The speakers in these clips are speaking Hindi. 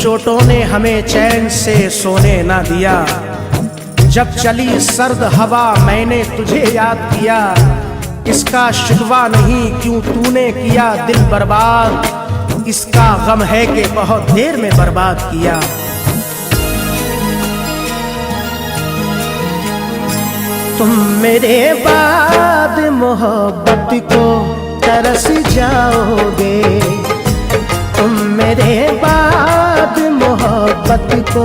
चोटों ने हमें चैन से सोने ना दिया। जब चली सर्द हवा मैंने तुझे याद किया। इसका शिकवा नहीं क्यों तूने किया दिल बर्बाद, इसका गम है कि बहुत देर में बर्बाद किया। तुम मेरे बाद मोहब्बत को तरस जाओगे, तुम मेरे बाद मोहब्बत को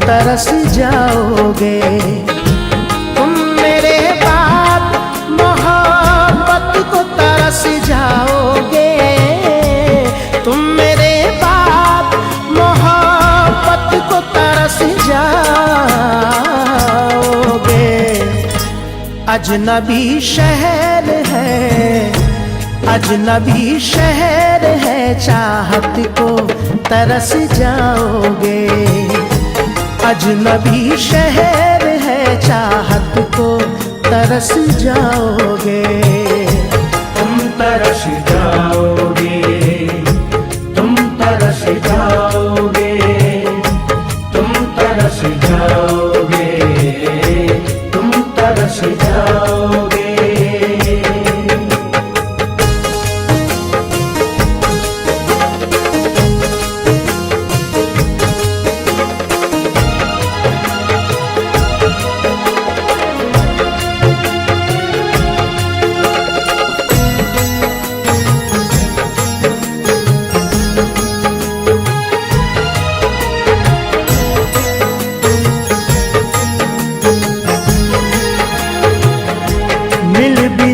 तरस जाओगे। तुम मेरे बाद मोहब्बत को तरस जाओगे, तुम मेरे बाद मोहब्बत को तरस जाओगे। अजनबी शहर है, अजनबी शहर है, चाहत को तरस जाओगे। अजनबी शहर है, चाहत को तरस जाओगे। तुम तरस जाओगे, तुम तरस जाओगे, तुम तरस जाओगे, तुम तरस जाओगे।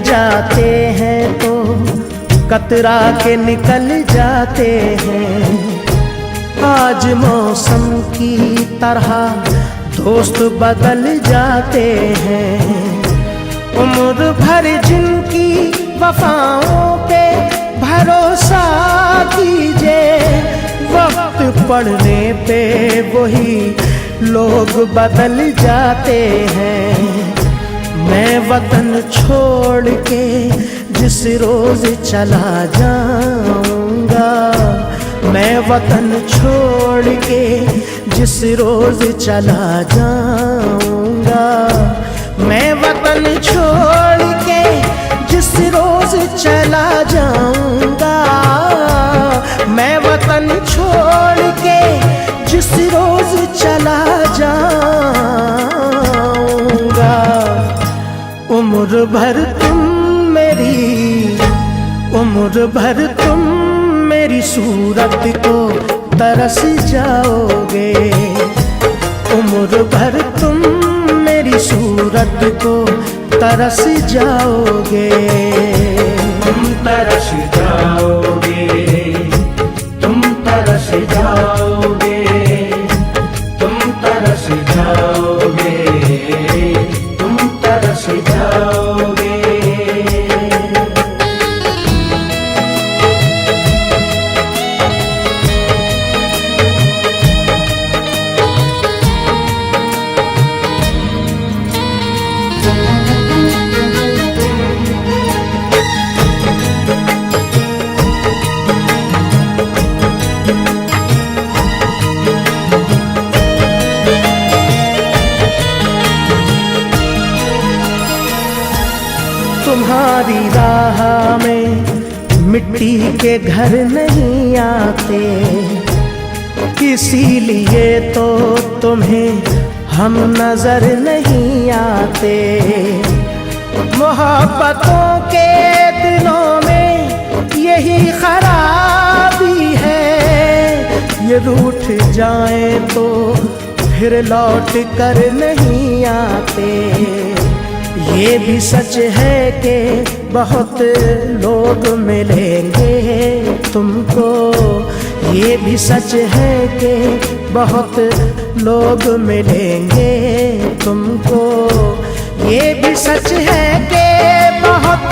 जाते हैं तो कतरा के निकल जाते हैं। आज मौसम की तरह दोस्त बदल जाते हैं। उम्र भर जिनकी वफाओं पे भरोसा कीजिए, वक्त पड़ने पे वही लोग बदल जाते हैं। मैं वतन छोड़ के जिस रोज चला जाऊंगा, मैं वतन छोड़ के जिस रोज चला जाऊंगा, मैं वतन छोड़ के जिस रोज चला जाऊंगा, मैं वतन छोड़ के जिस रोज चला जाऊंगा। उम्र भर तुम मेरी, उम्र भर तुम मेरी सूरत को तरस जाओगे। उम्र भर तुम मेरी सूरत को तरस जाओगे। तुम तरस जाओगे, तुम तरस जाओगे, तुम तरस जाओगे, तुम तरस जाओगे। तुम्हारी राह में मिट्टी के घर नहीं आते, इसीलिए तो तुम्हें हम नजर नहीं आते। मोहब्बतों के दिलों में यही खराबी है, ये रूठ जाए तो फिर लौट कर नहीं आते। ये भी सच है कि बहुत लोग मिलेंगे तुमको, ये भी सच है कि बहुत लोग मिलेंगे तुमको, ये भी सच है कि बहुत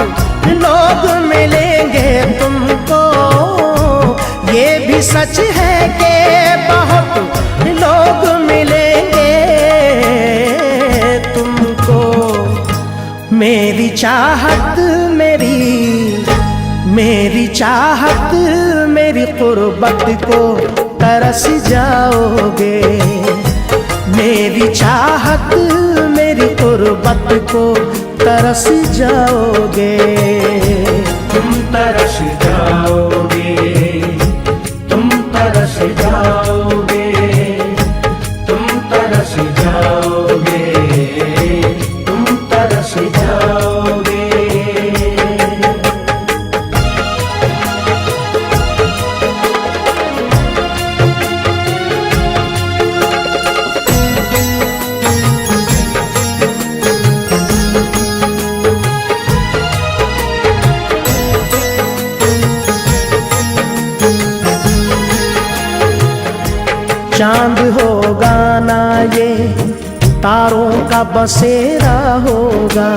लोग मिलेंगे तुमको, ये भी सच है कि बहुत लोग मिलेंगे तुमको। मेरी चाहत मेरी चाहत मेरी कुर्बत को तरस जाओगे। मेरी चाहत मेरी कुर्बत को तरस जाओगे। तुम तरस जाओगे, तुम तरस जाओगे, तुम तरस जाओगे, तुम तरस जाओगे। चांद होगा ना ये तारों का बसेरा होगा।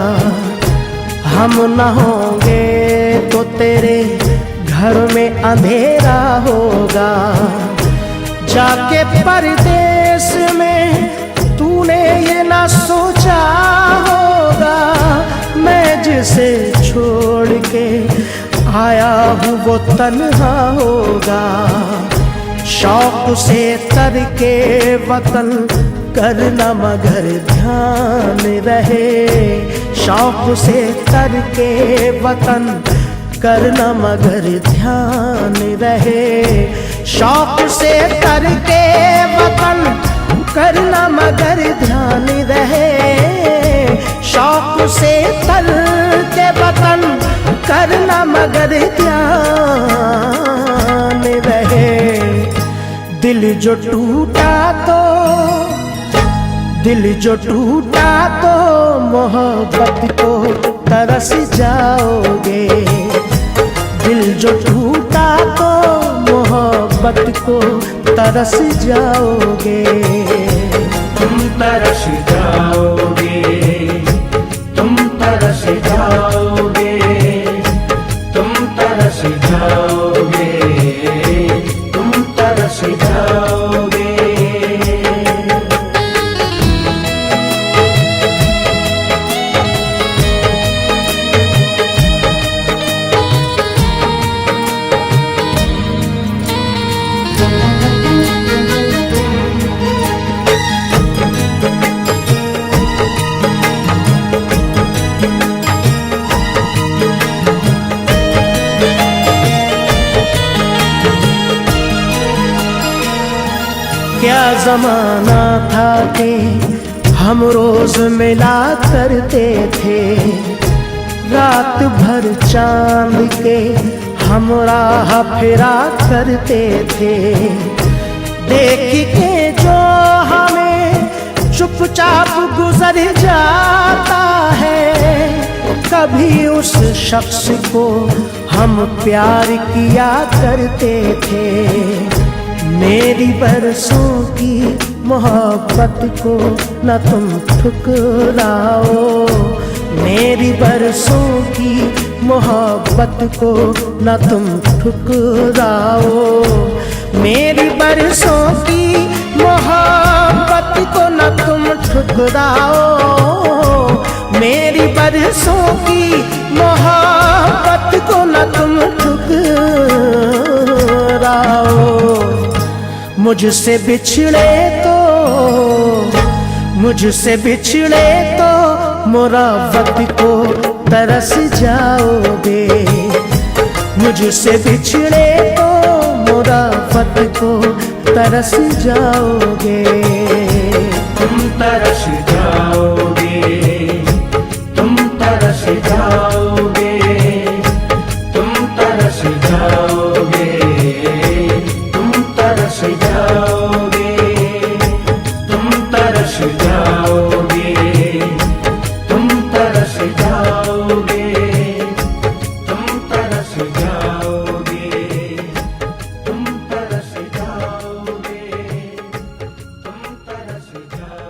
हम न होंगे तो तेरे घर में अंधेरा होगा। जाके परदेश में तूने ये ना सोचा होगा, मैं जिसे छोड़ के आया हूँ वो तन्हा होगा। शौक से तरके वतन करना मगर ध्यान रहे। शौक से तरके वतन करना मगर ध्यान रहे। शौक से तरके वतन करना मगर ध्यान रहे। शौक से तरके वतन करना मगर ध्यान रहे। दिल जो टूटा तो मोहब्बत को तरस जाओगे। दिल जो टूटा तो मोहब्बत को तरस जाओगे। तुम तरस जाओगे, तुम तरस जाओगे, तुम तरस जाओगे, तुम तरस जाओगे। क्या जमाना था कि हम रोज मिला करते थे। रात भर चांद के हम राह फिरा करते थे। देख के जो हमें चुपचाप गुजर जाता है, कभी उस शख्स को हम प्यार किया करते थे। मेरी बरसों की मोहब्बत को न तुम ठुकराओ। मेरी बरसों की मोहब्बत को न तुम ठुकराओ। मेरी बरसों की मोहब्बत को न तुम ठुकराओ। मेरी बरसों की मोहब्बत को न तुम ठुकराओ। मुझसे बिछड़े तो मुरावत को तरस जाओगे। मुझसे बिछड़े तो मुरावत को तरस जाओगे। तुम तरस जाओगे, तुम तरस जाओगे, तुम तरस जाओगे, तुम तरस जाओगे, तुम तरस जाओगे, तुम तरस जाओगे, तुम तरस जाओगे, तुम तरस जाओगे, तुम तरस जाओगे।